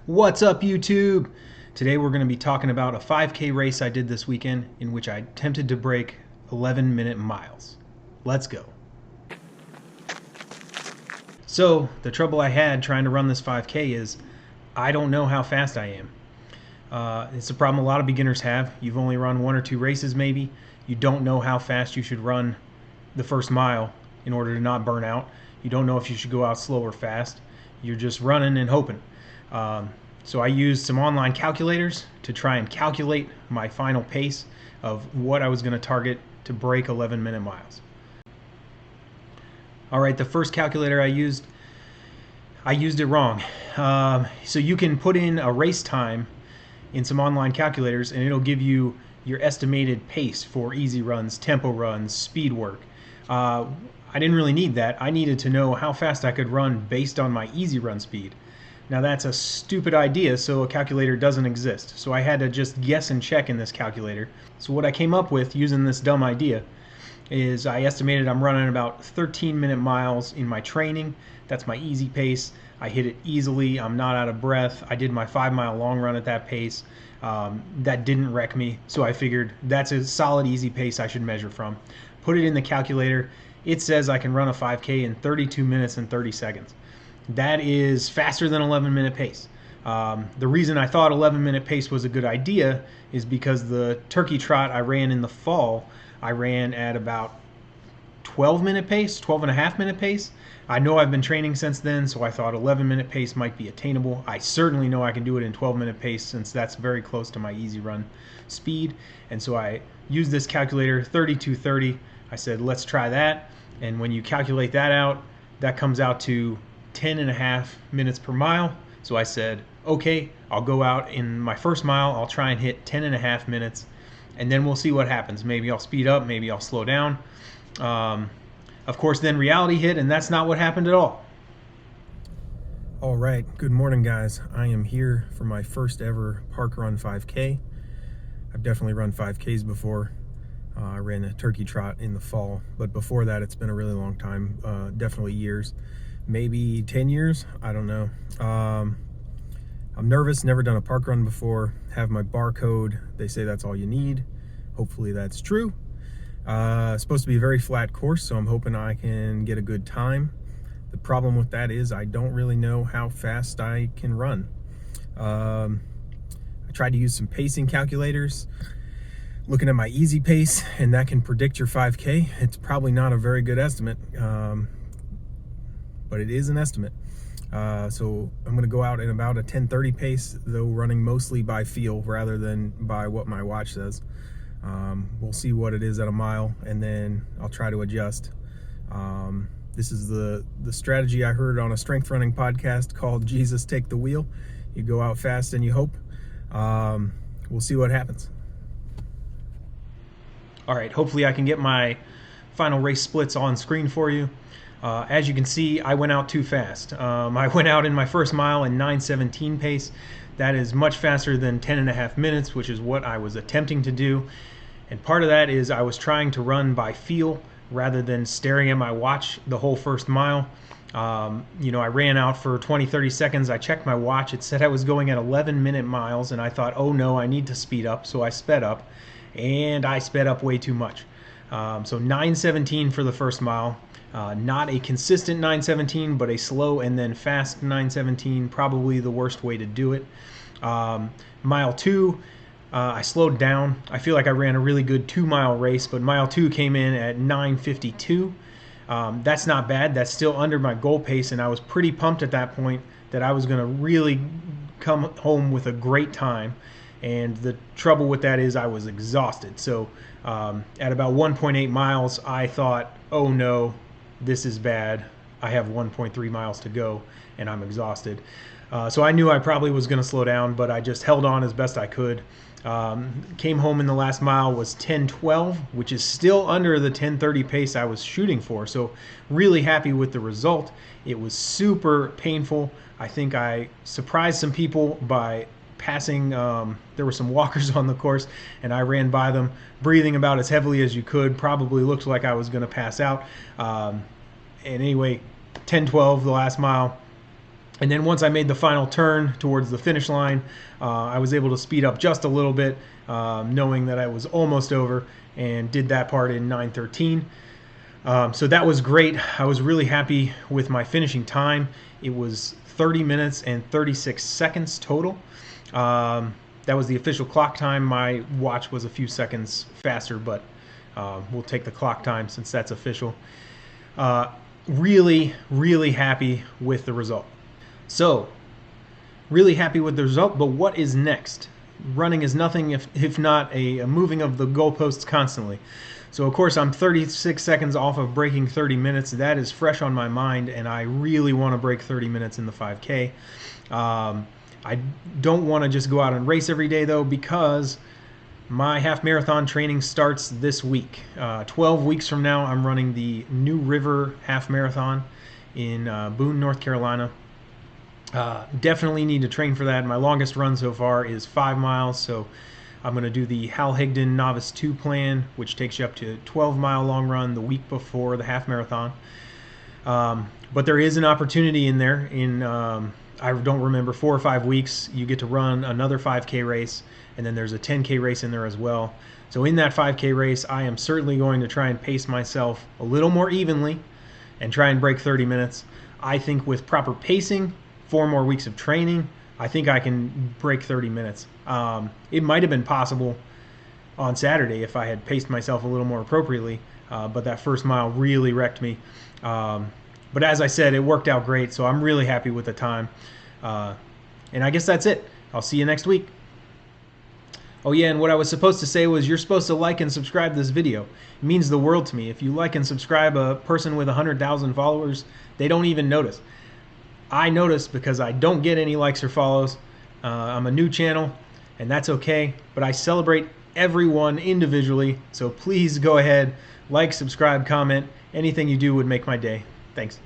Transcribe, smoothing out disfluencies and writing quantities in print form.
What's up, YouTube? Today we're going to be talking about a 5K race I did this weekend in which I attempted to break 11-minute miles. Let's go. So, the trouble I had trying to run this 5K is I don't know how fast I am. It's a problem a lot of beginners have. You've only run one or two races maybe. You don't know how fast you should run the first mile in order to not burn out. You don't know if you should go out slow or fast. You're just running and hoping. So I used some online calculators to try and calculate my final pace of what I was going to target to break 11-minute miles. All right, the first calculator I used it wrong. So you can put in a race time in some online calculators and it'll give you your estimated pace for easy runs, tempo runs, speed work. I didn't really need that. I needed to know how fast I could run based on my easy run speed. Now that's a stupid idea, so a calculator doesn't exist. So I had to just guess and check in this calculator. So what I came up with using this dumb idea is I estimated I'm running about 13-minute miles in my training. That's my easy pace. I hit it easily. I'm not out of breath. I did my 5-mile long run at that pace. That didn't wreck me, so I figured that's a solid easy pace I should measure from. Put it in the calculator. It says I can run a 5K in 32 minutes and 30 seconds. That is faster than 11-minute pace. The reason I thought 11-minute pace was a good idea is because the turkey trot I ran in the fall, I ran at about 12-minute pace, 12.5-minute pace. I know I've been training since then, so I thought 11-minute pace might be attainable. I certainly know I can do it in 12-minute pace since that's very close to my easy run speed. And so I used this calculator, 3230. I said, let's try that. And when you calculate that out, that comes out to 10.5 minutes per mile. So I said, okay, I'll go out in my first mile. I'll try and hit 10.5 minutes and then we'll see what happens. Maybe I'll speed up, maybe I'll slow down. Of course, then reality hit and that's not what happened at all. All right, good morning guys. I am here for my first ever park run 5K. I've definitely run 5Ks before. I ran a turkey trot in the fall, but before that it's been a really long time, definitely years. Maybe 10 years, I don't know. I'm nervous, never done a park run before, have my barcode. They say that's all you need. Hopefully that's true. It's supposed to be a very flat course, so I'm hoping I can get a good time. The problem with that is I don't really know how fast I can run. I tried to use some pacing calculators, looking at my easy pace, and that can predict your 5K. It's probably not a very good estimate. But it is an estimate. So I'm going to go out in about a 10:30 pace, though running mostly by feel rather than by what my watch says. We'll see what it is at a mile, and then I'll try to adjust. This is the strategy I heard on a strength running podcast called Jesus Take the Wheel. You go out fast and you hope. We'll see what happens. All right, hopefully I can get my final race splits on screen for you. As you can see, I went out too fast. I went out in my first mile in 9:17 pace. That is much faster than 10.5 minutes, which is what I was attempting to do. And part of that is I was trying to run by feel rather than staring at my watch the whole first mile. I ran out for 20-30 seconds. I checked my watch. It said I was going at 11-minute miles, and I thought, oh no, I need to speed up. So I sped up, and I sped up way too much. So 9:17 for the first mile. Not a consistent 9:17, but a slow and then fast 9:17, probably the worst way to do it. Mile 2, I slowed down. I feel like I ran a really good 2-mile race, but mile 2 came in at 9:52. That's not bad. That's still under my goal pace, and I was pretty pumped at that point that I was going to really come home with a great time. And the trouble with that is I was exhausted. So at about 1.8 miles, I thought, oh no, this is bad. I have 1.3 miles to go and I'm exhausted. So I knew I probably was going to slow down, but I just held on as best I could. Came home in the last mile was 10:12, which is still under the 10:30 pace I was shooting for. So really happy with the result. It was super painful. I think I surprised some people by passing. There were some walkers on the course and I ran by them breathing about as heavily as you could. Probably looked like I was going to pass out. And anyway, 10:12 the last mile. And then once I made the final turn towards the finish line, I was able to speed up just a little bit, knowing that I was almost over, and did that part in 9:13. So that was great. I was really happy with my finishing time. It was 30 minutes and 36 seconds total. That was the official clock time. My watch was a few seconds faster, but we'll take the clock time since that's official. Really, really happy with the result. So, really happy with the result, but what is next? Running is nothing if not a moving of the goalposts constantly. So of course I'm 36 seconds off of breaking 30 minutes. That is fresh on my mind, and I really want to break 30 minutes in the 5K. I don't want to just go out and race every day though, because my half marathon training starts this week. 12 weeks from now I'm running the New River Half Marathon in Boone, North Carolina. Definitely need to train for that. My longest run so far is 5 miles, so I'm going to do the Hal Higdon Novice 2 plan, which takes you up to a 12-mile long run the week before the half marathon. But there is an opportunity in there in, I don't remember, 4 or 5 weeks, you get to run another 5K race, and then there's a 10K race in there as well. So in that 5K race, I am certainly going to try and pace myself a little more evenly and try and break 30 minutes. I think with proper pacing, 4 more weeks of training, I think I can break 30 minutes. It might have been possible on Saturday if I had paced myself a little more appropriately, but that first mile really wrecked me. But as I said, it worked out great, so I'm really happy with the time. And I guess that's it. I'll see you next week. Oh yeah, and what I was supposed to say was you're supposed to like and subscribe this video. It means the world to me. If you like and subscribe a person with 100,000 followers, they don't even notice. I notice because I don't get any likes or follows. I'm a new channel, and that's okay, but I celebrate everyone individually, so please go ahead, like, subscribe, comment. Anything you do would make my day. Thanks.